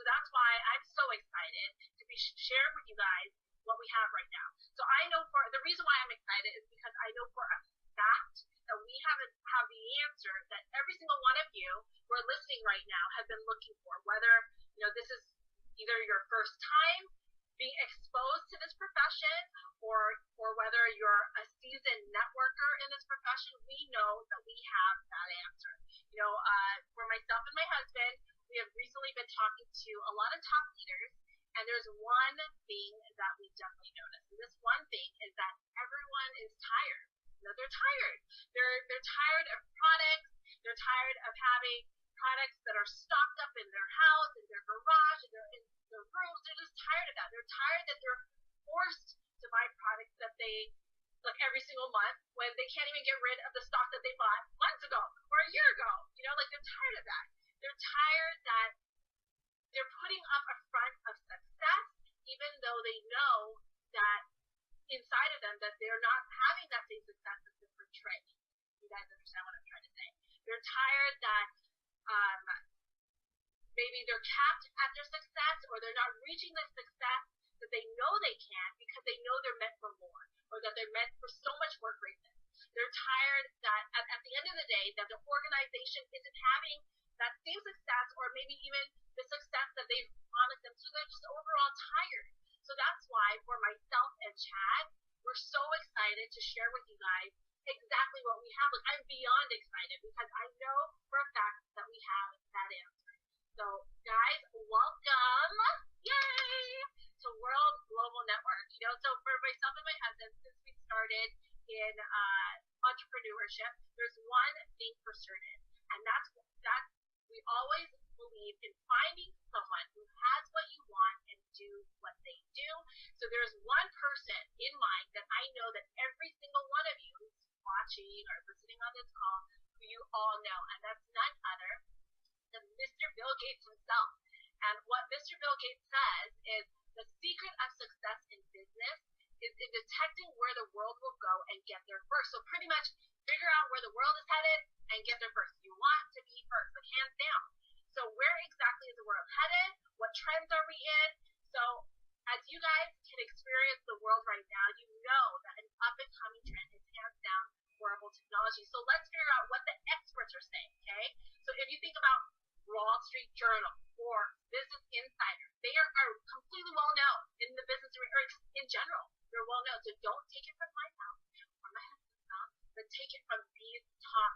So that's why I'm so excited to be sharing with you guys what we have right now. So I know the reason why I'm excited is because I know for a fact that we have the answer that every single one of you who are listening right now have been looking for, whether this is either your first time being exposed to this profession or whether you're a seasoned networker in this profession. We know that we have that answer. For myself and my husband, we have recently been talking to a lot of top leaders, and there's one thing that we definitely noticed. And this one thing is that everyone is tired. They're tired. They're tired of products. They're tired of having products that are stocked up in their house, in their garage, in their rooms. They're just tired of that. They're tired that they're forced to buy products that they like every single month when they can't even get rid of the stock that they bought months ago or a year ago. They're tired of that. They're tired that they're putting up a front of success, even though they know that inside of them that they're not having that same success as they portray. You guys understand what I'm trying to say? They're tired that maybe they're capped at their success, or they're not reaching the success that they know they can because they know they're meant for more, or that they're meant for so much more greatness. They're tired that at the end of the day that the organization isn't having that same success, or maybe even the success that they've promised them. So they're just overall tired. So that's why for myself and Chad, we're so excited to share with you guys exactly what we have. Like, I'm beyond excited because I know for a fact that we have that answer. So guys, welcome, yay, to World Global Network. So for myself and my husband, since we started in entrepreneurship, there's one thing for certain, and that's we always believe in finding someone who has what you want and do what they do. So there's one person in mind that I know that every single one of you who's watching or listening on this call, who you all know, and that's none other than Mr. Bill Gates himself. And what Mr. Bill Gates says is the secret of success in business is in detecting where the world will go and get there first. So pretty much figure out where the world is headed and get there first. You want to be first, like hands down. So where exactly is the world headed? What trends are we in? So as you guys can experience the world right now, you know that an up-and-coming trend is hands down wearable technology. So let's figure out what the experts are saying, okay? So if you think about Wall Street Journal or Business Insider, they are completely well known in the business or just in general. They're well known. So don't take it from my mouth or my husband's mouth, but take it from these top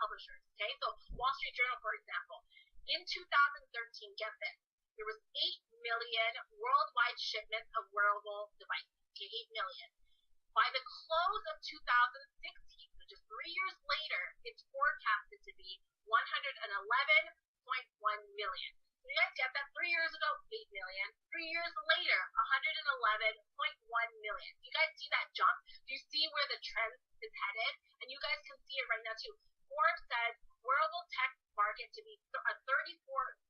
publishers, okay? So Wall Street Journal, for example, in 2013, get this, there was 8 million worldwide shipments of wearable devices, okay, 8 million. By the close of 2016, which is 3 years later, it's forecasted to be 111.1 million. So you guys get that? 3 years ago, 8 million. 3 years later, 111.1 million. Do you guys see that jump? Do you see where the trend is headed? And you guys can see it right now too. Forbes says wearable tech market to be a $34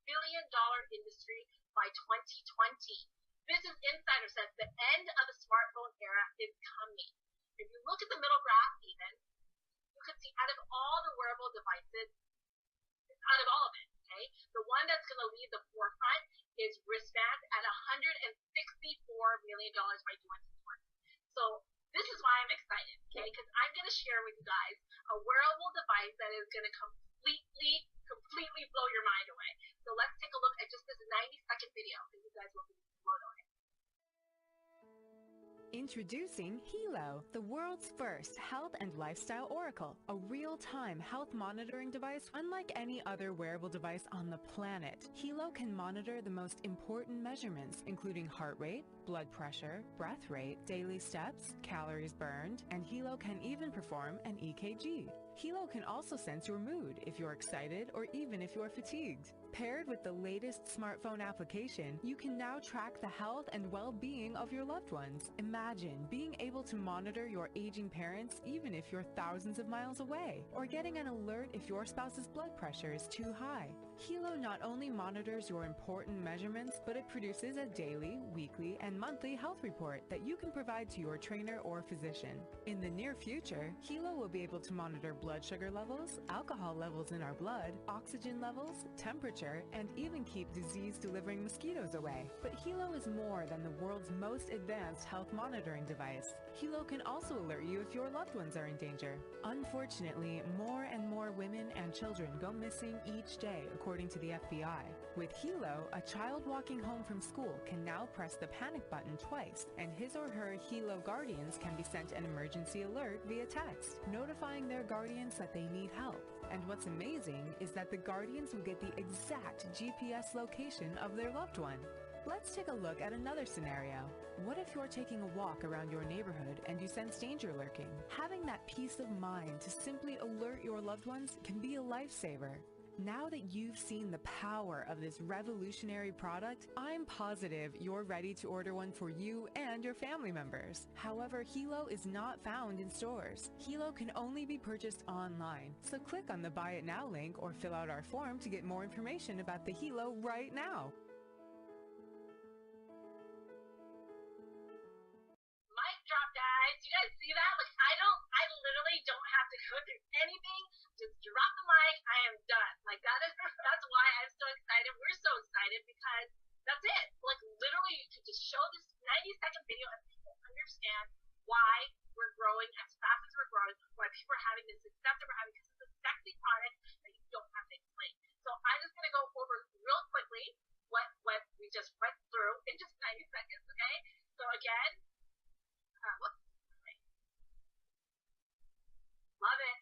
billion industry by 2020. Business Insider says the end of the smartphone era is coming. If you look at the middle graph even, you can see out of all the wearable devices, out of all of it, okay, the one that's going to lead the forefront is wristbands at $164 million by 2020. So this is why I'm excited, okay, because I'm going to share with you guys a wearable device that is going to completely blow your mind away. So let's take a look at just this 90-second video, and you guys will be blown away. Introducing Helo, the world's first health and lifestyle oracle, a real-time health monitoring device unlike any other wearable device on the planet. Helo can monitor the most important measurements, including heart rate, blood pressure, breath rate, daily steps, calories burned, and Helo can even perform an EKG. Helo can also sense your mood if you're excited or even if you're fatigued. Paired with the latest smartphone application, you can now track the health and well-being of your loved ones. Imagine being able to monitor your aging parents even if you're thousands of miles away, or getting an alert if your spouse's blood pressure is too high. Helo not only monitors your important measurements, but it produces a daily, weekly, and monthly health report that you can provide to your trainer or physician. In the near future, Helo will be able to monitor blood sugar levels, alcohol levels in our blood, oxygen levels, temperature, and even keep disease-delivering mosquitoes away. But Helo is more than the world's most advanced health monitoring device. Helo can also alert you if your loved ones are in danger. Unfortunately, more and more women and children go missing each day, according to the FBI. With Helo, a child walking home from school can now press the panic button twice, and his or her Helo guardians can be sent an emergency alert via text, notifying their guardians that they need help. And what's amazing is that the guardians will get the exact GPS location of their loved one. Let's take a look at another scenario. What if you're taking a walk around your neighborhood and you sense danger lurking? Having that peace of mind to simply alert your loved ones can be a lifesaver. Now that you've seen the power of this revolutionary product, I'm positive you're ready to order one for you and your family members. However, Helo is not found in stores. Helo can only be purchased online. So click on the Buy It Now link or fill out our form to get more information about the Helo right now. Mic drop, guys. You guys see that? Like, I literally don't have to go through anything. Just drop the mic. I am done. Like, that's why I'm so excited. We're so excited because that's it. Like, literally, you can just show this 90-second video and people understand why we're growing as fast as we're growing, why people are having the success that we're having, because it's a sexy product that you don't have to explain. So I'm just going to go over real quickly what we just went through in just 90 seconds, okay? So again, love it.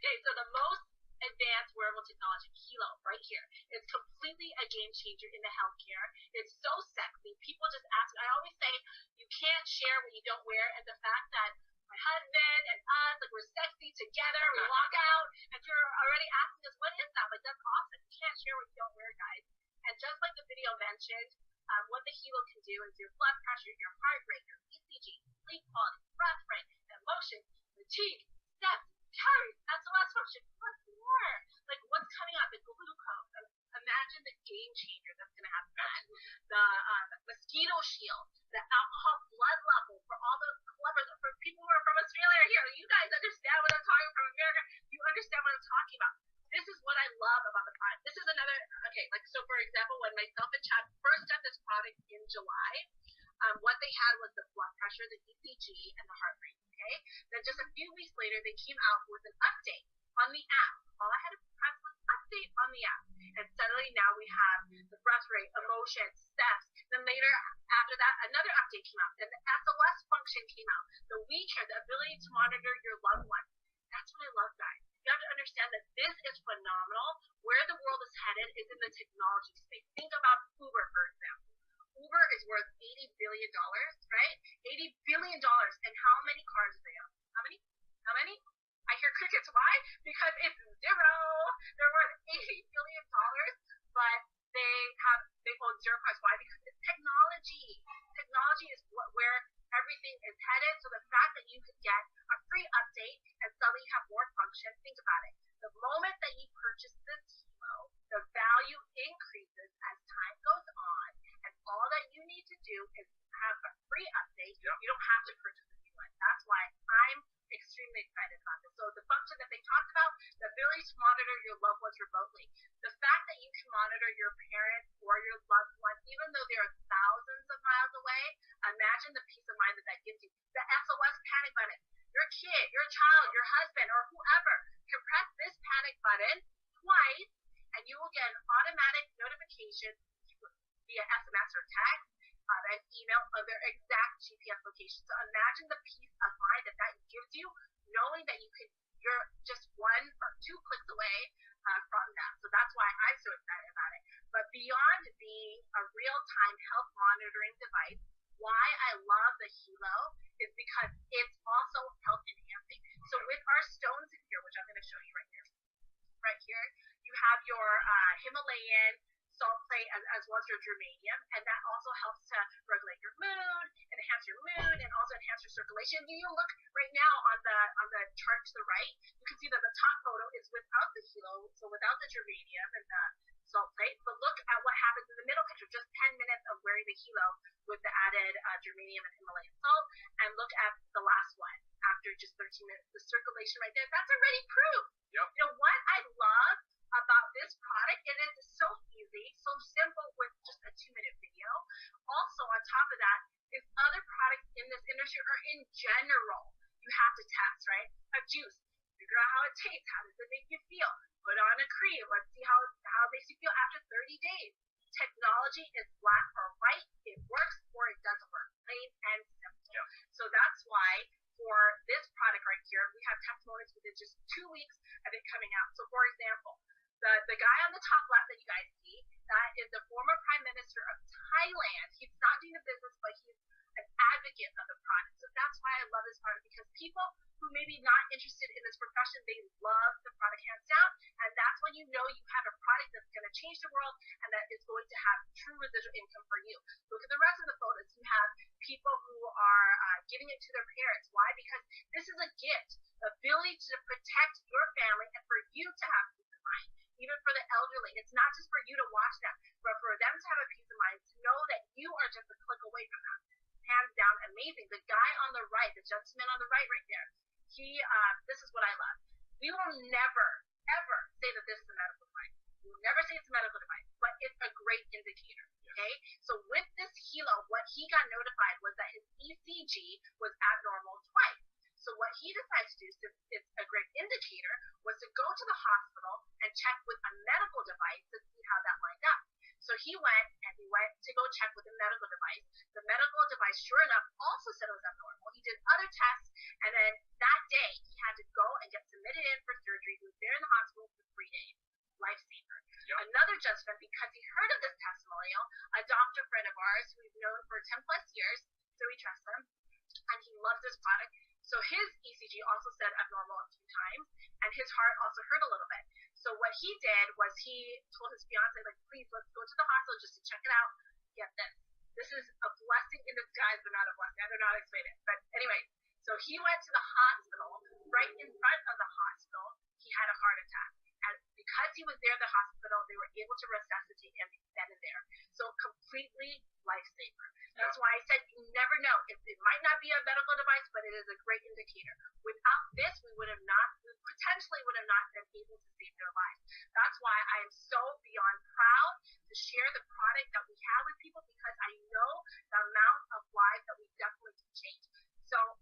Okay, so the most advanced wearable technology, Helo, right here. It's completely a game changer in the healthcare. It's so sexy. People just ask me, I always say, you can't share what you don't wear, and the fact that my husband and us, like, we're sexy together, we walk out, and you're already asking us, what is that? Like, that's awesome. You can't share what you don't wear, guys. And just like the video mentioned, what the Helo can do is your blood pressure, your heart rate, your ECG, sleep quality, breath rate, emotion, fatigue, steps, calories, SOS function, plus more. Like, what's coming up? The glucose. Imagine the game changer that's going to happen. The mosquito shield, the alcohol blood level for all the clever, for people who are from Australia here. You guys understand what I'm talking from America. You understand what I'm talking about. This is what I love about the product. This is another, okay, like, so for example, when myself and Chad first got this product in July, what they had was the blood pressure, the ECG, and the heart rate, okay? Then just a few weeks later, they came out with an update on the app. All I had to press was update on the app. And suddenly now we have the breath rate, emotion, steps. Then later, after that, another update came out. Then the SOS function came out. The WeCare, the ability to monitor your loved one. That's what I love, guys. You have to understand that this is phenomenal. Where the world is headed is in the technology space. Think about Uber, for example. Uber is worth $80 billion, right? $80 billion. And how many cars do they own? How many? How many? I hear crickets. Why? Because it's zero. They're worth $80 billion, but they own zero cars. Why? Because it's technology. Technology is where everything is headed. So the fact that you could get a free update and suddenly have more function, think about it. The moment that you purchase this Helo, the value increases as time goes on, and all that you need to do is have a free update. You don't have to purchase a new one. That's why I'm extremely excited about this. So the function that they talked about, the ability to monitor your loved ones remotely. The fact that you can monitor your parents or your loved ones, even though they are thousands of miles away, imagine the peace of mind that that gives you. The SOS panic button. Your kid, your child, your husband, or whoever can press this panic button twice, and you will get an automatic notification via SMS or text, and email of their exact GPS location. So imagine the peace of mind that that gives you, knowing that you're just 1 or 2 clicks away from them. So that's why I'm so excited about it. But beyond being a real-time health monitoring device, why I love the Helo is because it's also health enhancing. So with our stones in here, which I'm going to show you right here, you have your Himalayan salt plate as well as your germanium, and that also helps to regulate your mood, and also enhance your circulation. You look right now on the chart to the right, you can see that the top photo is without the Helo, so without the germanium and the salt plate. But look at what happens in the middle picture, just 10 minutes of wearing the Helo with the added germanium and Himalayan salt, and look at the last one after just 13 minutes. The circulation right there, that's already proof. Yep. You know what I love about this product? It is so easy, so simple with just a 2-minute video. Also, on top of that, is other products in this industry or in general, you have to test, right? A juice, figure out how it tastes, how does it make you feel? Put on a cream, let's see how it makes you feel after 30 days. Technology is black or white, it works or it doesn't work, plain and simple. Yep. So that's why for this product right here, we have testimonials within just 2 weeks of it coming out. So for example, the guy on the top left that you guys see, that is the former Prime Minister of Thailand. He's not doing the business, but he's an advocate of the product. So that's why I love this product, because people who may be not interested in this profession, they love the product hands down, and that's when you know you have a product that's going to change the world and that is going to have true residual income for you. Look at the rest of the photos. You have people who are giving it to their parents. Why? Because this is a gift, the ability to protect your family and for you to have peace of mind. Even for the elderly, it's not just for you to watch them, but for them to have a peace of mind, to know that you are just a click away from them. Hands down, amazing. The guy on the right, the gentleman on the right there, this is what I love. We will never, ever say that this is a medical device. We will never say it's a medical device, but it's a great indicator, okay? So with this Helo, what he got notified was that his ECG was abnormal twice. So what he decided to do, since it's a great indicator, was to go to the hospital and check with a medical device to see how that lined up. So he went to go check with a medical device. The medical device, sure enough, also said it was abnormal. He did other tests, and then that day he had to go and get submitted in for surgery. He was there in the hospital for 3 days. Lifesaver. Yep. Another gentleman, because he heard of this testimonial, a doctor friend of ours who we've known for 10 plus years, so we trust him, and he loves this product. So his ECG also said abnormal a few times, and his heart also hurt a little bit. So what he did was he told his fiance, like, please, let's go to the hospital just to check it out. Get this. This is a blessing in disguise, but not a blessing. I don't know how to explain it. But anyway, so he went to the hospital. Right in front of the hospital, he had a heart attack. And because he was there at the hospital, they were able to resuscitate him then and there. So completely lifesaver. That's why I said you never know. It might not be a medical device, but it is a great indicator. Without this, we potentially would have not been able to save their lives. That's why I am so beyond proud to share the product that we have with people, because I know the amount of lives that we definitely can change. So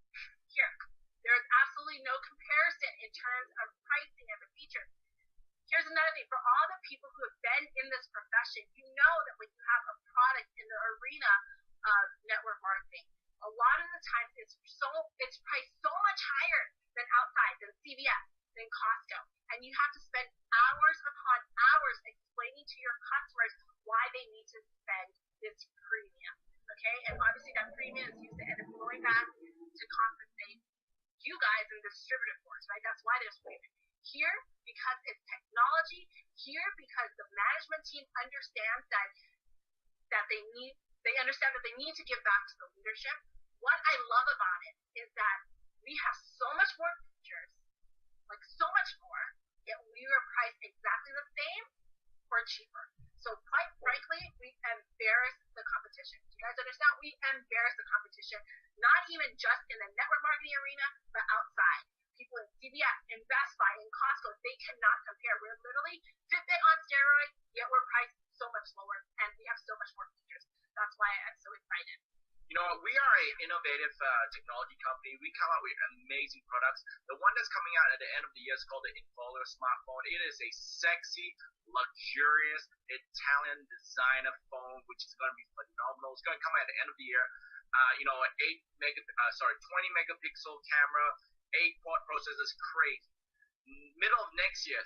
here, there's absolutely no comparison in terms of pricing and the features. Here's another thing, for all the people who have been in this profession, you know that when you have a product in the arena of network marketing, a lot of the times it's priced so much higher than outside, than CVS, than Costco. And you have to spend hours upon hours explaining to your customers why they need to spend this premium. Okay? And obviously that premium is used to end up going back to compensate you guys in the distributor force, right? That's why there's premium. Here, because it's technology, here because the management team understands that they need to give back to the leadership. What I love about it is that we have so much more features, like so much more, yet we are priced exactly the same or cheaper. So quite frankly, we embarrass the competition. Do you guys understand? We embarrass the competition, not even just in the network marketing arena, but outside. People in CVS, in Best Buy, in Costco, they cannot compare. We're literally Fitbit on steroids, yet we're priced so much lower, and we have so much more features. That's why I'm so excited. You know, we are an innovative technology company. We come out with amazing products. The one that's coming out at the end of the year is called the infolio smartphone. It is a sexy, luxurious, Italian designer phone, which is going to be phenomenal. It's going to come out at the end of the year. 20 megapixel camera, 8-port processor is crazy.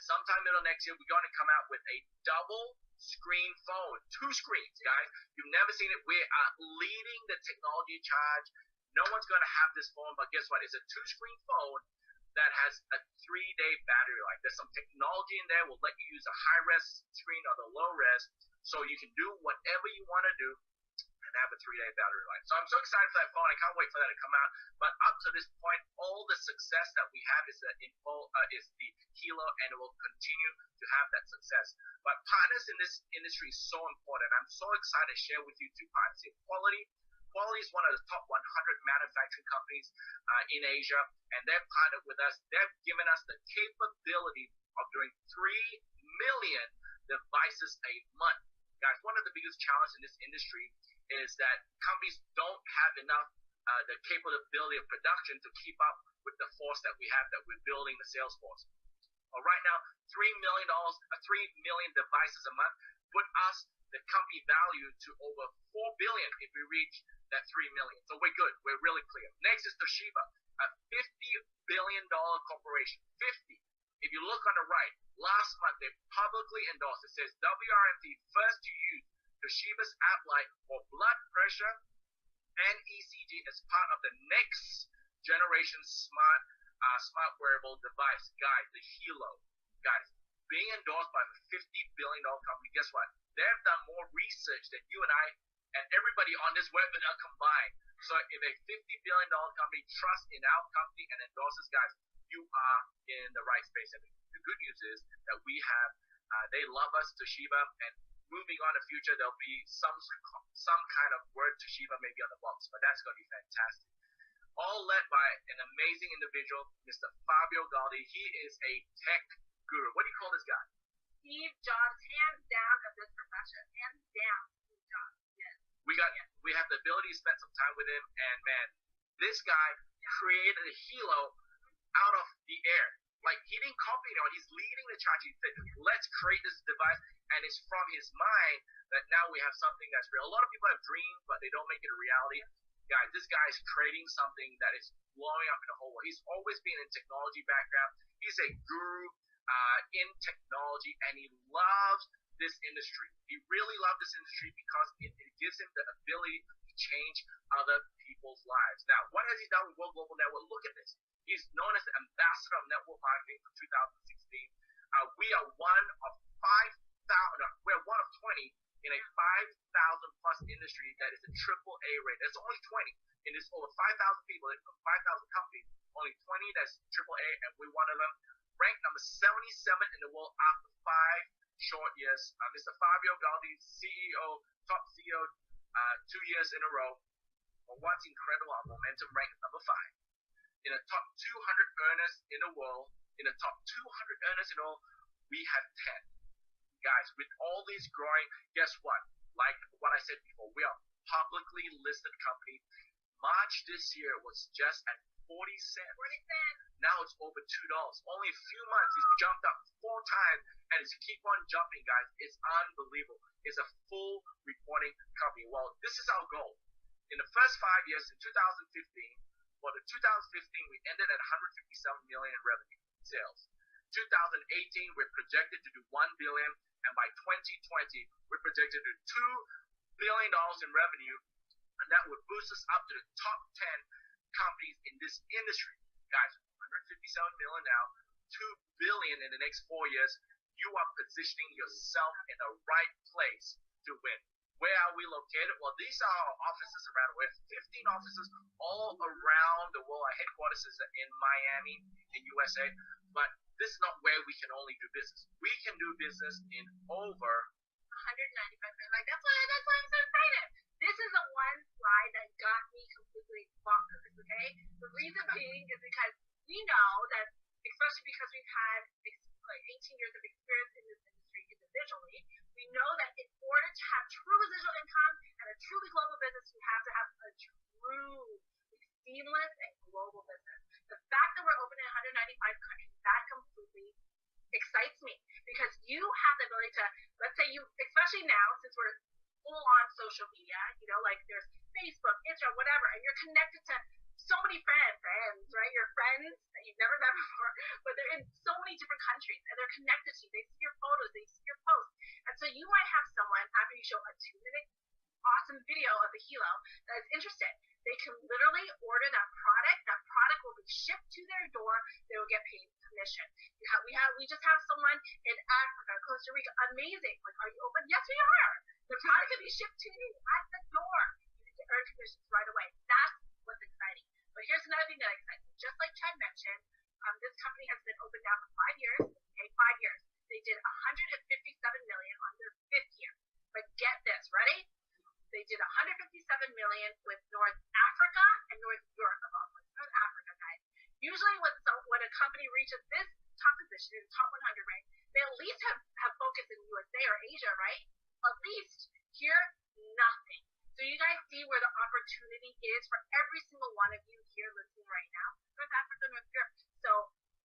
Sometime middle of next year, we're going to come out with a double screen phone, 2 screens, guys. You've never seen it. We are leading the technology charge. No one's going to have this phone, but guess what? It's a 2-screen phone that has a 3-day battery life. There's some technology in there. We'll let you use a high-res screen or the low-res. So you can do whatever you want to do and have a 3-day battery life. So I'm so excited for that phone. I can't wait for that to come out. But up to this point, all the success that we have is the Helo, and it will continue to have that success. But partners in this industry is so important. I'm so excited to share with you 2 partners here. Quality is one of the top 100 manufacturing companies in Asia, and they've partnered with us. They've given us the capability of doing 3 million devices a month. Guys, one of the biggest challenges in this industry is that companies don't have enough the capability of production to keep up with the force that we have, that we're building the sales force. Well, right now, $3 million devices a month put us, the company value, to over $4 billion if we reach that 3 million. So we're good. We're really clear. Next is Toshiba, a $50 billion corporation. 50. If you look on the right, last month they publicly endorsed, it says WRMT first to use Toshiba's app light for blood pressure and ECG as part of the next generation smart wearable device. Guys, the Helo. Guys, being endorsed by a $50 billion company, guess what? They've done more research than you and I and everybody on this webinar combined. So if a $50 billion company trusts in our company and endorses, guys, you are in the right space. And the good news is that we have, they love us, Toshiba, and moving on in the future, there'll be some kind of word Toshiba maybe on the box, but that's going to be fantastic. All led by an amazing individual, Mr. Fabio Galdi. He is a tech guru. What do you call this guy? Steve Jobs, hands down, of this profession. Hands down, Steve Jobs. Yes. We have the ability to spend some time with him, and man, this guy created a Helo out of the air. Like, he didn't copy anyone. He's leading the charge. He said, let's create this device, and it's from his mind that now we have something that's real. A lot of people have dreams, but they don't make it a reality. Guys, this guy is creating something that is blowing up in the whole world. He's always been in technology background. He's a guru in technology, and he loves this industry. He really loves this industry because it gives him the ability to change other people's lives. Now, what has he done with World Global Network? Look at this. He's known as the ambassador of network marketing for 2016. We are one of 20 in a 5,000 plus industry that is a AAA rate. There's only 20 in this over 5,000 people, 5,000 companies, only 20 that's AAA, and we're one of them. Ranked number 77 in the world after 5 short years. Mr. Fabio Galdi, CEO, top CEO, 2 years in a row. But what's incredible, our momentum ranked number 5. In the top 200 earners in the world, we have 10. Guys, with all these growing, guess what? Like what I said before, we are a publicly listed company. March this year was just at 40 cents. Now it's over $2. Only a few months, it's jumped up 4 times, and it's keep on jumping, guys. It's unbelievable. It's a full reporting company. Well, this is our goal. In the first 5 years, in 2015, well, in 2015, we ended at 157 million in revenue sales. 2018, we're projected to do $1 billion, and by 2020, we're projected to do $2 billion in revenue, and that would boost us up to the top 10 companies in this industry. Guys, 157 million now, 2 billion in the next 4 years. You are positioning yourself in the right place to win. Where are we located? Well, these are our offices around. We have 15 offices all around the world. Our headquarters is in Miami, in USA. But this is not where we can only do business. We can do business in over 195. Like, that's why I'm so excited. This is the one slide that got me completely bonkers, okay? The reason being is because we know that, especially because we've had like 18 years of experience in this industry individually, we know that in order to have true residual income and a truly global business, you have to have a true, seamless, and global business. The fact that we're open in 195 countries, that completely excites me because you have the ability to, let's say you, especially now since we're full on social media, you know, like there's Facebook, Instagram, whatever, and you're connected to so many friends, right? Your friends that you've never met before, but they're in so many different countries and they're connected to you. They see your photos, they see your posts. And so you might have someone, after you show a 2-minute awesome video of the Helo that is interested, they can literally order that product. That product will be shipped to their door. They will get paid commission. We just have someone in Africa, Costa Rica, amazing. Like, are you open? Yes, we are. 157 million with North Africa and North Europe above. North Africa, guys. Usually when a company reaches this top position, top 100, right, they at least have focus in USA or Asia, right? At least here, nothing. So you guys see where the opportunity is for every single one of you here listening right now. North Africa, North Europe. So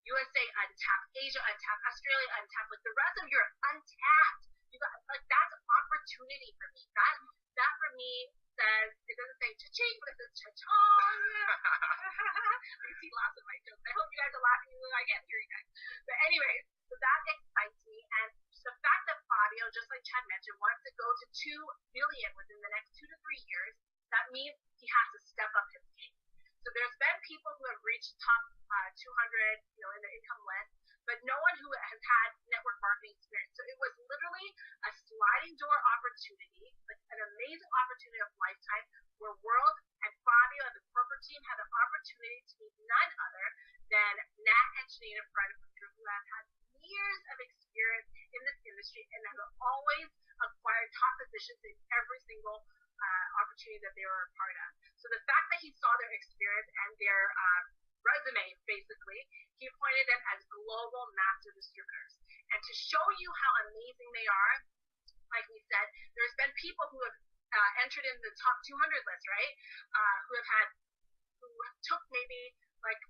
USA untapped, Asia untapped, Australia untapped, like the rest of Europe untapped. You got like that's opportunity for me. That for me says it doesn't say cha-ching, but it says cha-chong. You see lots of my jokes. I hope you guys are laughing even though I can't hear you guys. But anyways, so that excites me, and the fact that Fabio, just like Chad mentioned, wants to go to 2 billion within the next 2 to 3 years, that means he has to step up his game. So there's been people who have reached top 200, in the income list, but no one who has had network marketing experience. So it was literally a sliding door opportunity, like an amazing opportunity of lifetime, where World and Fabio and the corporate team had an opportunity to meet none other than Nat and Chanida who have had years of experience in this industry and have always acquired top positions in every single opportunity that they were a part of. So the fact that he saw their experience and their resume, basically, he appointed them as global master distributors. And to show you how amazing they are, like we said, there's been people who have entered in the top 200 list, right? Who took maybe like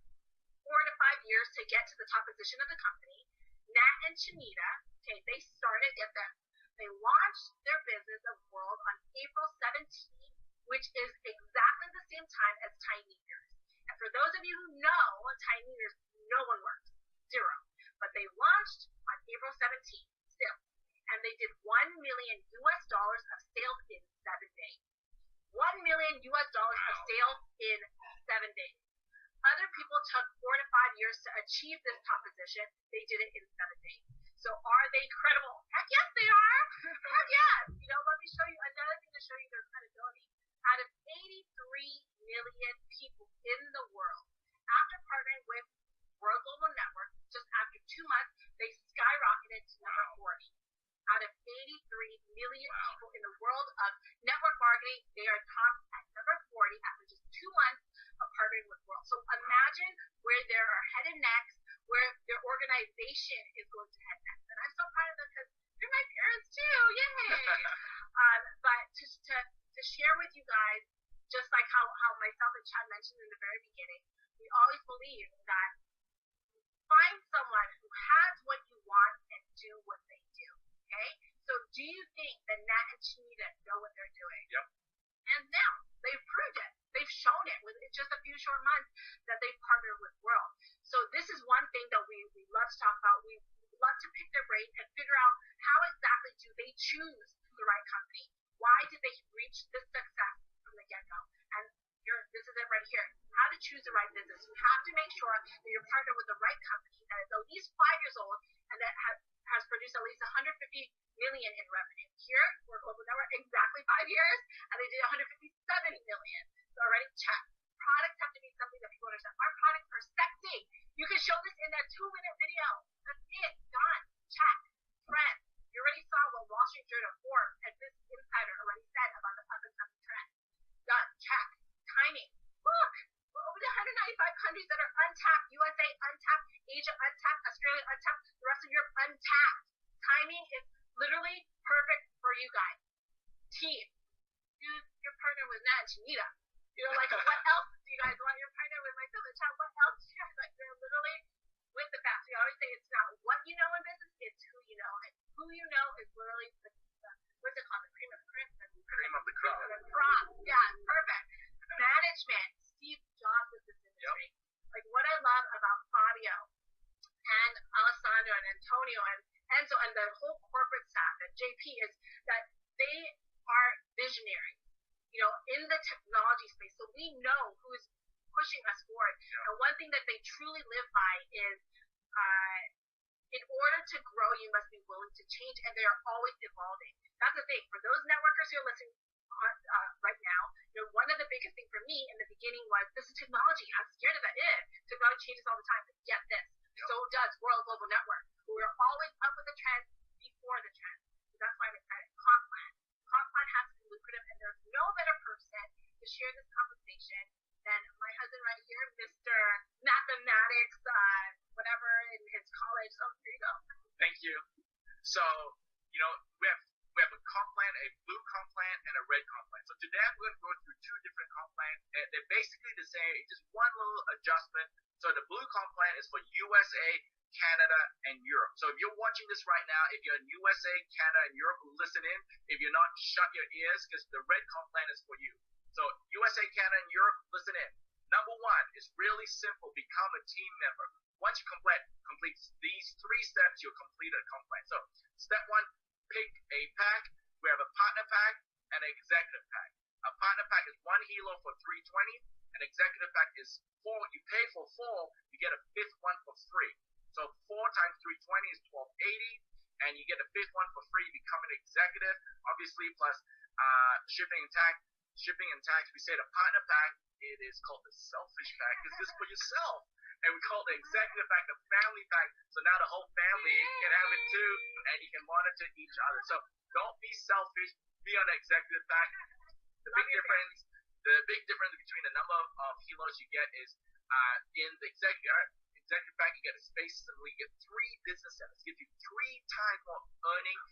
4 to 5 years to get to the top position of the company. Nat and Chanida, okay, they started, get them. They launched their business of World on April 17th, which is exactly the same time as Thai New Year's. And for those of you who know, Thai New Year's, no one works, zero. But they launched on April 17th still, and they did $1 million of sales in 7 days. $1 million of sales in 7 days. Other people took 4 to 5 years to achieve this top position. They did it in 7 days. So are they credible? Heck yes, they are. Heck yes. Let me show you another thing to show you their credibility. Out of 83 million people in the world, after partnering with World Global Network, just after 2 months, they skyrocketed to number 40. Out of 83 million people in the world of network marketing, they are top at number 40 after just 2 months of partnering with World. So imagine where they are headed next, where their organization is going to head next. And I'm so proud of them because they're my parents too. Yay! But to share with you guys, just like how myself and Chad mentioned in the very beginning, we always believe that find someone who has what you want and do what they do. Okay? So do you think that Nat and Chanida know what they're doing? Yep. And now they've proved it. They've shown it with just a few short months that they've partnered with World. So this is one thing that we love to talk about. We love to pick their brain and figure out how exactly do they choose the right company. Why did they reach this success from the get-go? And this is it right here. How to choose the right business. You have to make sure that you're partnered with the right company that is at least 5 years old and that has produced at least 150 million in revenue. Here, we're Global Network, exactly 5 years, and they did 157 million. So already check. Products have to be something that people understand. Our products are sexy. You can show this in a 2-minute video. That's it. Done. Check. Trend. You already saw what Wall Street Journal, Forbes, and this insider already said about the up-and-coming trend. Done. Check. Timing. Look. We're over the 195 countries that are untapped. USA untapped. Asia untapped. Australia untapped. The rest of Europe untapped. Timing is literally perfect for you guys. Team. Dude, you're partnering with Nat and Chanida. What else do you guys want? You're partnering with myself and Chad. What else do you guys like? You're literally with the facts. We always say it's not what you know in business, it's who you know. And who you know is literally what's it called? The cream of the crop. Cream of the crop. Yeah, perfect. Management. Steve Jobs of this industry. Yep. Like what I love about Fabio and Alessandro and Antonio and Enzo and the whole corporate staff and JP is that they are visionary, in the technology space. So we know who's pushing us forward. And one thing that they truly live by is in order to grow, you must be willing to change, and they are always evolving. That's the thing. For those networkers who are listening right now, one of the biggest things for me in the beginning was, this is technology. I'm scared of that. Technology changes all the time. But get this. Yep. So does World Global Network. We're always up with the trends before the trends. So that's why I'm excited. Comp plan has to be lucrative, and there's no better share this compensation, then my husband right here, Mr. Mathematics, whatever in his college. So here you go. Thank you. So, you know, we have a comp plan, a blue comp plan, and a red comp plan. So today I'm going to go through two different comp plans. And they're basically the same, just one little adjustment. So the blue comp plan is for USA, Canada, and Europe. So if you're watching this right now, if you're in USA, Canada, and Europe, listen in. If you're not, shut your ears, because the red comp plan is for you. So USA, Canada, and Europe, listen in. Number one is really simple. Become a team member. Once you complete these 3 steps, you'll complete a comp plan. So step 1, pick a pack. We have a partner pack and an executive pack. A partner pack is 1 Helo for $320. An executive pack is 4. You pay for 4, you get a 5th one for free. So 4 times 320 is $1,280, and you get a 5th one for free. You become an executive, obviously, plus shipping and tax. Shipping and tax. We say the partner pack, it is called the selfish pack. It's just for yourself. And we call the executive pack the family pack. So now the whole family can have it too, and you can monitor each other. So don't be selfish. Be on the executive pack. The big difference between the number of Helos you get is in the executive pack, you get a space symbol. You get 3 business centers. Gives you 3 times more earning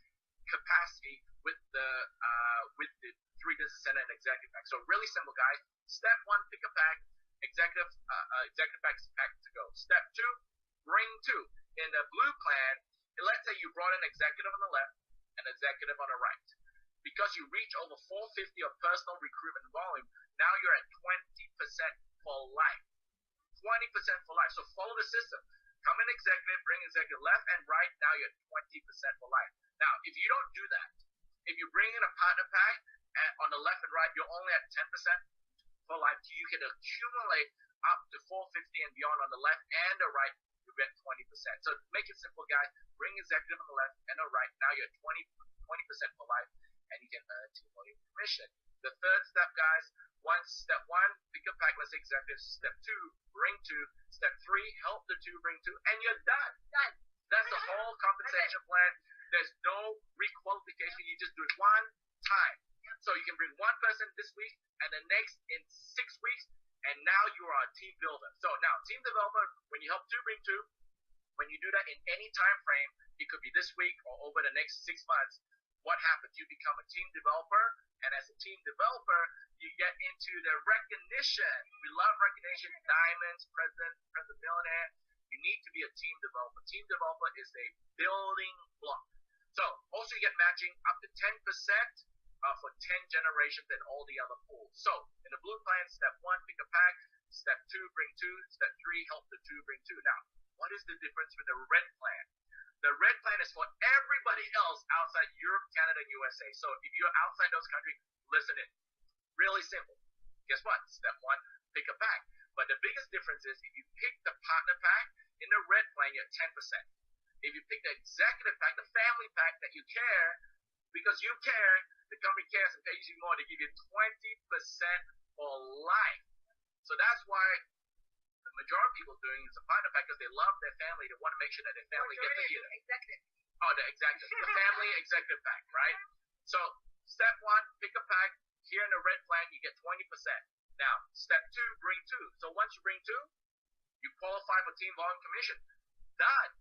capacity with the 3 business center and executive pack. So really simple, guys. Step 1, pick a pack. Executive pack is packed to go. Step 2, bring 2. In the blue plan, let's say you brought an executive on the left and an executive on the right. Because you reach over 450 of personal recruitment volume, now you're at 20% for life. 20% for life. So follow the system. Come in executive, bring executive left and right, now you're at 20% for life. Now, if you don't do that, if you bring in a partner pack and on the left and right, you're only at 10% for life. You can accumulate up to 450 and beyond on the left and the right, you get 20%. So make it simple, guys. Bring executive on the left and the right, now you're at 20% for life, and you can earn team volume commission. The third step, guys, step 1, pick a pack, let's say executive. Step 2, bring 2. Step 3, help the 2 bring 2, and you're done. That's the whole compensation plan. There's no requalification. You just do it one time. So you can bring 1 person this week and the next in 6 weeks, and now you are a team builder. So now, team developer, when you help 2 bring 2, when you do that in any time frame, it could be this week or over the next 6 months, what happens? You become a team developer, and as a team developer, you get into the recognition. We love recognition, diamonds, president millionaire. You need to be a team developer. Team developer is a building block. So also you get matching up to 10% for 10 generations and all the other pools. So in the blue plan, step 1, pick a pack. Step 2, bring 2. Step 3, help the 2 bring 2. Now, what is the difference with the red plan? The red plan is for everybody else outside Europe, Canada, and USA. So if you're outside those countries, listen in. Really simple. Guess what? Step 1, pick a pack. But the biggest difference is if you pick the partner pack, in the red plan, you're at 10%. If you pick the executive pack, the family pack that you care, because you care, the company cares and pays you more, they give you 20% for life. So that's why the majority of people doing is a partner pack, because they love their family. They want to make sure that their family gets to hear them. Executive. Oh, the executive. The family executive pack, right? So step 1, pick a pack. Here in the red plan, you get 20%. Now, step 2, bring 2. So once you bring 2, you qualify for team volume commission. Done.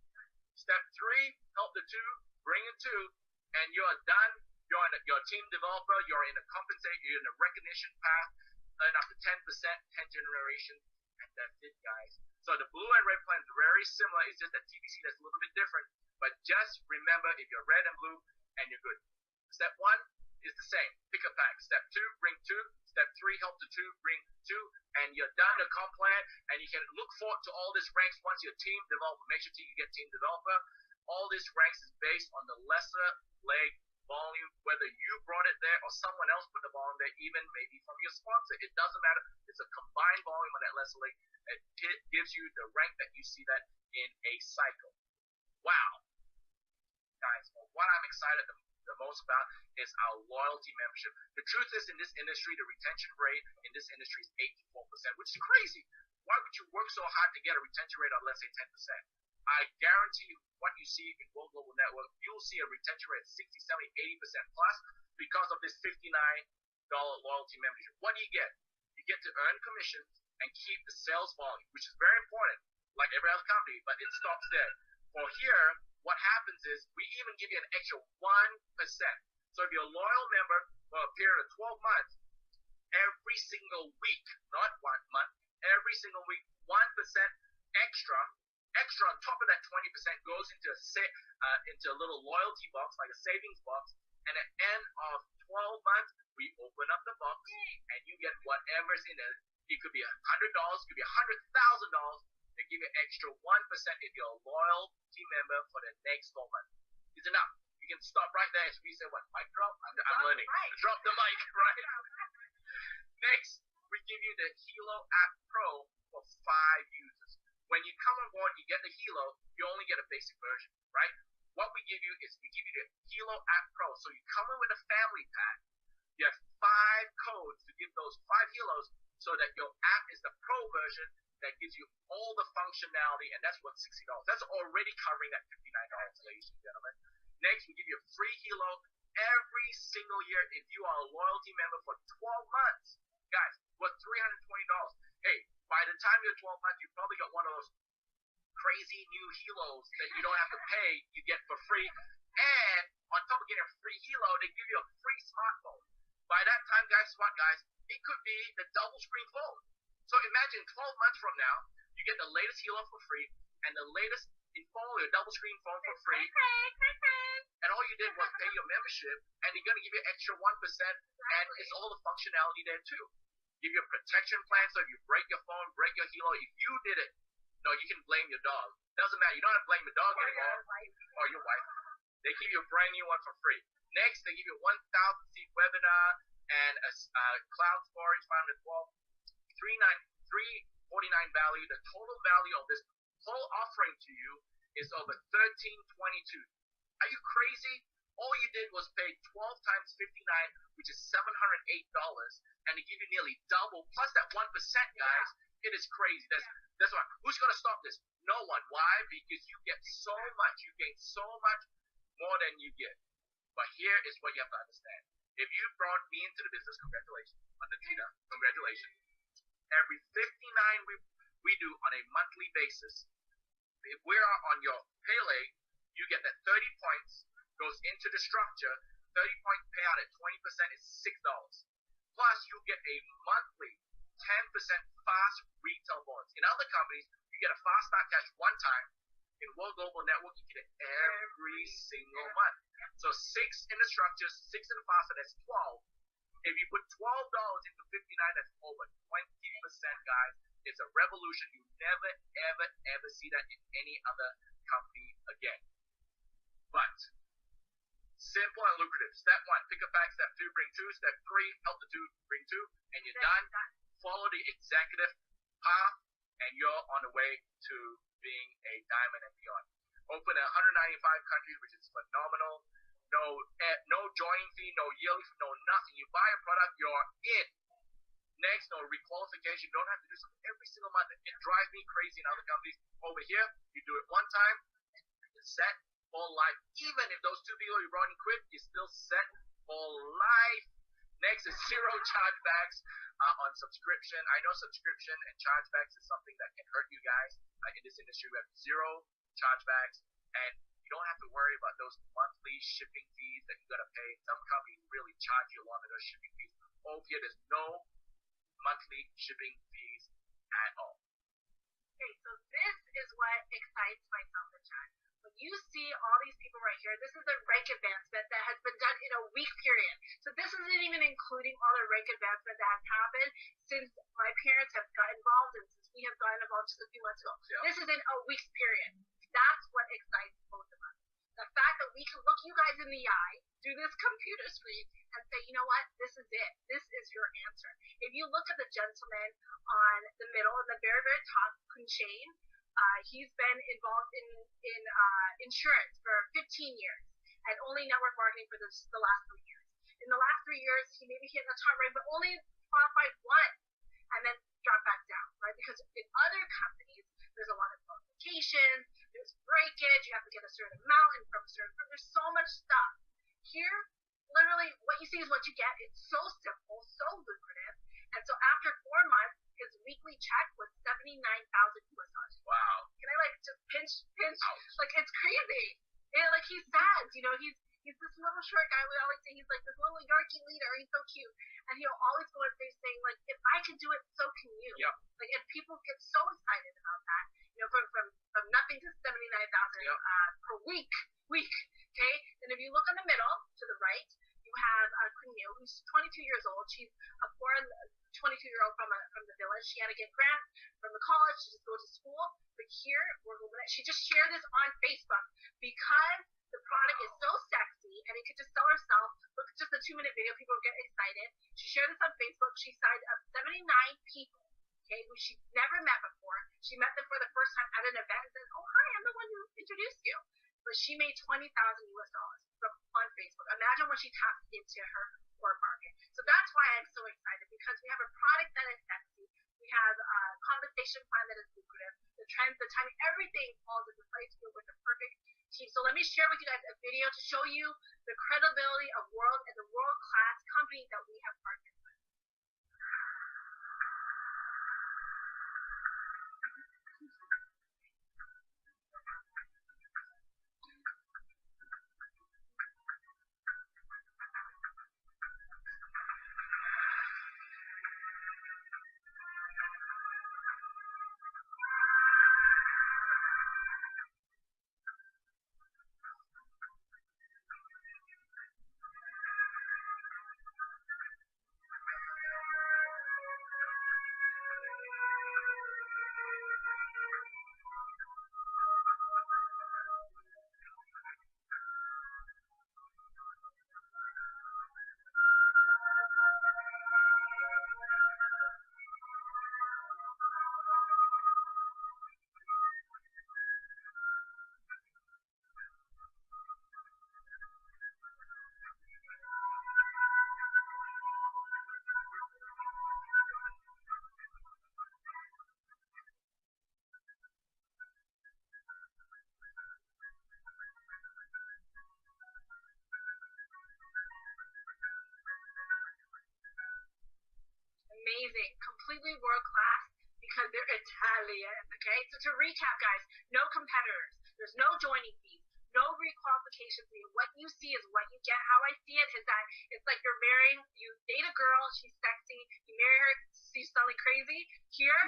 Step 3, help the 2, bring in 2, and you're done. You're a team developer. You're in a compensation. You're in a recognition path. Earn up to 10%, 10 generations, and that's it, guys. So the blue and red plan is very similar. It's just that TBC that's a little bit different. But just remember, if you're red and blue, and you're good. Step 1 is the same. Pick a pack. Step 2, bring 2. Step 3, help the 2, bring 2, and you're done the comp plan, and you can look forward to all these ranks once you're team developer. Make sure you get team developer. All these ranks is based on the lesser leg volume, whether you brought it there or someone else put the volume there, even maybe from your sponsor. It doesn't matter. It's a combined volume on that lesser leg. It gives you the rank that you see that in a cycle. Wow. Guys, well, what I'm excited the most about is our loyalty membership. The truth is, in this industry, the retention rate in this industry is 84%, which is crazy. Why would you work so hard to get a retention rate of, let's say, 10%? I guarantee you, what you see in World Global Network, you'll see a retention rate of 60, 70, 80% plus because of this $59 loyalty membership. What do you get? you get to earn commissions and keep the sales volume, which is very important, like every other company, but it stops there. For here, what happens is we even give you an extra 1%. So if you're a loyal member for a period of 12 months, every single week, not 1 month, every single week, 1% extra on top of that 20% goes into a little loyalty box, like a savings box, and at the end of 12 months, we open up the box, and you get whatever's in it. It could be $100, it could be $100,000. They give you extra 1% if you're a loyal team member for the next 12 months. It's enough. You can stop right there. So we say, what, mic drop? I'm learning. Drop the mic, right? Next, we give you the Helo App Pro for 5 users. When you come on board, you get the Helo, you only get a basic version, right? What we give you is we give you the Helo App Pro. So you come in with a family pack. You have 5 codes to give those 5 Helos so that your app is the Pro version that gives you all the functionality, and that's what $60. That's already covering that $59, ladies and gentlemen. Next, we give you a free Helo every single year if you are a loyalty member for 12 months. Guys, for $320. Hey, by the time you're 12 months, you probably got one of those crazy new Helos that you don't have to pay, you get for free. And on top of getting a free Helo, they give you a free smartphone. By that time, guys, it could be the double screen phone. So imagine 12 months from now, you get the latest Helo for free and the latest infolio double screen phone for free. And all you did was pay your membership, and they're going to give you extra 1%, and it's all the functionality there too. Give you a protection plan, so if you break your phone, break your Helo, if you did it, no, you can blame your dog. Doesn't matter. You don't have to blame the dog anymore, or your wife. They give you a brand new one for free. Next, they give you a 1,000-seat webinar and a cloud storage 512. $349 value. The total value of this whole offering to you is over $1,322. Are you crazy? All you did was pay 12 times 59, which is $708, and they give you nearly double plus that 1%, guys. It is crazy. That's why. Who's gonna stop this? No one. Why? Because you get so much. You gain so much more than you get. But here is what you have to understand. If you brought me into the business, congratulations. Anita, congratulations. Every 59 we do on a monthly basis, if we are on your Pele, you get that 30 points, goes into the structure, 30-point payout at 20% is $6. Plus, you get a monthly 10% fast retail bonus. In other companies, you get a fast start cash one time. In World Global Network, you get it every single month. So 6 in the structure, 6 in the fast, that's 12. If you put $12 into 59, that's over 20%, guys. It's a revolution. You never, ever, ever see that in any other company again. But simple and lucrative. Step 1, pick a pack. Step 2, bring 2. Step 3, help the 2, bring 2. And you're done. Follow the executive path, and you're on the way to being a diamond and beyond. Open in 195 countries, which is phenomenal. No joining fee, no yearly fee, no nothing. You buy a product, you're in. Next, no requalification. You don't have to do something every single month. It drives me crazy in other companies. Over here, you do it one time, you're set for life. Even if those 2 people you brought in quit, you're still set for life. Next is 0 chargebacks on subscription. I know subscription and chargebacks is something that can hurt you guys. In this industry, we have 0 chargebacks, and you don't have to worry about those monthly shipping fees that you gotta pay. Some companies really charge you a lot of those shipping fees. Over here, there's no monthly shipping fees at all. Okay, so this is what excites myself and Chad. When you see all these people right here, this is the rank advancement that has been done in a week period. So this isn't even including all the rank advancement that has happened since my parents have got involved and since we have gotten involved just a few months ago. Yeah. This is in a week's period. That's what excites both of us. The fact that we can look you guys in the eye through this computer screen and say, you know what, this is it. This is your answer. If you look at the gentleman on the middle, in the very, very top, Kun Shane, he's been involved in insurance for 15 years and only network marketing for the last 3 years. In the last 3 years, he maybe hit the top rank, but only qualified once and then dropped back down, right? Because in other companies, there's a lot of qualifications, there's breakage, you have to get a certain amount and from a certain group. There's so much stuff. Here, literally, what you see is what you get. It's so simple, so lucrative, And so after 4 months, his weekly check was $79,000. Wow. Can I like just pinch? Like it's crazy. And like he's sad, he's this little short guy. We always say he's like this little Yorkie leader. He's so cute, and he'll always go on stage saying like, "If I can do it, so can you." Yep. Like, and people get so excited about that. From nothing to 79,000 per week. Okay, and if you look in the middle to the right, you have Queen Neo, who's 22 years old. She's a foreign 22-year-old from the village. She had to get grants from the college to just go to school. But here, she just shared this on Facebook because the product is so sexy and it could just sell herself. Look, just a 2-minute video, people get excited. She shared this on Facebook. She signed up 79 people, okay, who she never met before. She met them for the first time at an event and said, "Oh, hi, I'm the one who introduced you." But she made $20,000 on Facebook. Imagine when she tapped into her core market. So that's why I'm so excited, because we have a product that is sexy. We have a compensation plan that is lucrative. The trends, the timing, everything falls into place with the perfect team. So let me share with you guys a video to show you the credibility of World and the world-class company that we have partnered with. Amazing, completely world-class, because they're Italian, okay? So to recap, guys, no competitors, there's no joining fees, no requalification fee. What you see is what you get. How I see it is that it's like you date a girl, she's sexy, you marry her, she's suddenly crazy. Here,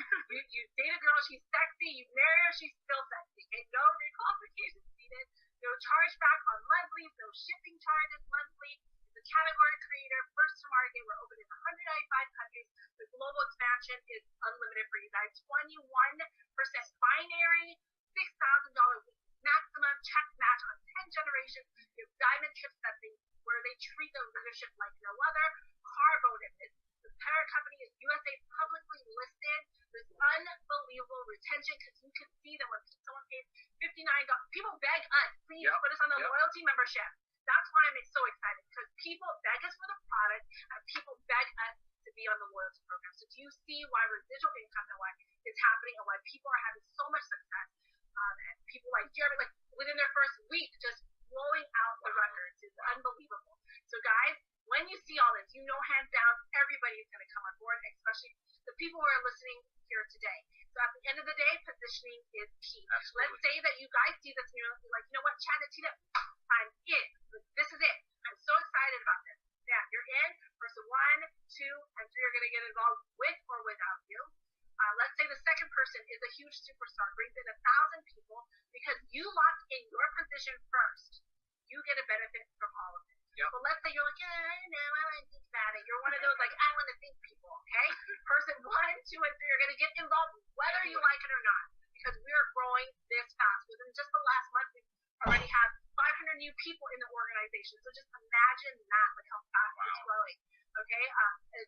you date a girl, she's sexy, you marry her, she's still sexy, okay? No requalifications needed, no chargeback on monthlies, no shipping charges monthly. The category creator, first to market, we're open in 195 countries. The global expansion is unlimited for you guys. 21% binary, $6,000 week maximum, check match on 10 generations. You have diamond tip setting where they treat the leadership like no other. Car bonus. The parent company is USA publicly listed. There's unbelievable retention because you can see that when someone pays $59, people beg us, please put us on the loyalty membership. That's why I'm so excited, because people beg us for the product and people beg us to be on the loyalty program. So do you see why residual income and why it's happening and why people are having so much success? And people like Jeremy, like within their first week, just blowing out the records is unbelievable. So guys, when you see all this, hands down, everybody is going to come on board, especially the people who are listening here today. So at the end of the day, positioning is key. Absolutely. Let's say that you guys see this and you're like, you know what, CHANIDA, I'm in. This is it. I'm so excited about this. Yeah, you're in. Person 1, 2, and 3 are going to get involved with or without you. Let's say the second person is a huge superstar, brings in 1,000 people because you locked in your position first. You get a benefit from all of it. Yep. But let's say you're like, I want to think about it. You're one of those like, I want to think people, okay? Person 1, 2, and 3 are going to get involved whether you like it or not, because we are growing this fast. Within just the last month, we already have 500 new people in the organization. So just imagine that, like how fast it's growing. Okay?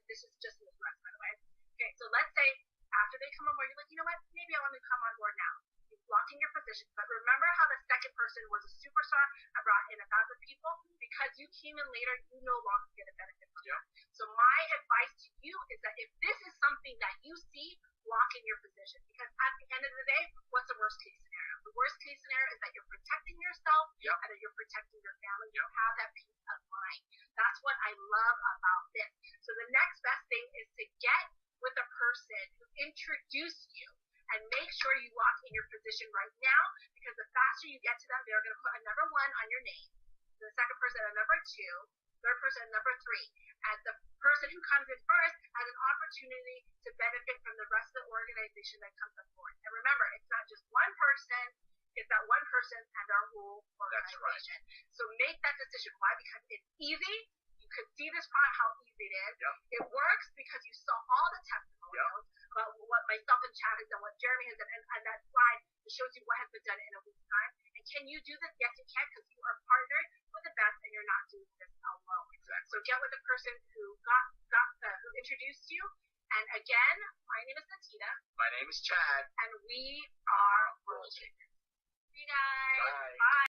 This is just in the US, by the way. Okay, so let's say after they come on board, you're like, you know what? Maybe I want to come on board now. You've locked in your position. But remember how the second person was a superstar and brought in 1,000 people? Because you came in later, you no longer get a benefit from that. So my advice to you is that if this is something that you see, lock in your position. Because at the end of the day, what's the worst case scenario? The worst case scenario is that you're protecting yourself and that you're protecting your family. You have that peace of mind. That's what I love about this. So So the next best thing is to get with the person who introduced you and make sure you lock in your position right now, because the faster you get to them, they're going to put a number 1 on your name, the second person a number 2, third person a number 3, and the person who comes in first has an opportunity to benefit from the rest of the organization that comes up forward. And remember, it's not just one person, it's that one person and our whole organization. That's right. So make that decision. Why? Because it's easy. You can see this product, how easy it is. Yep. It works because you saw all the testimonials about what myself and Chad has done, what Jeremy has done, and that slide that shows you what has been done in a week's time. And can you do this? Yes, you can, because you are partnered with the best and you're not doing this alone. Exactly. So get with the person who who introduced you. And again, my name is Natita. My name is Chad. And we are WorldGN. See you guys. Bye. Bye.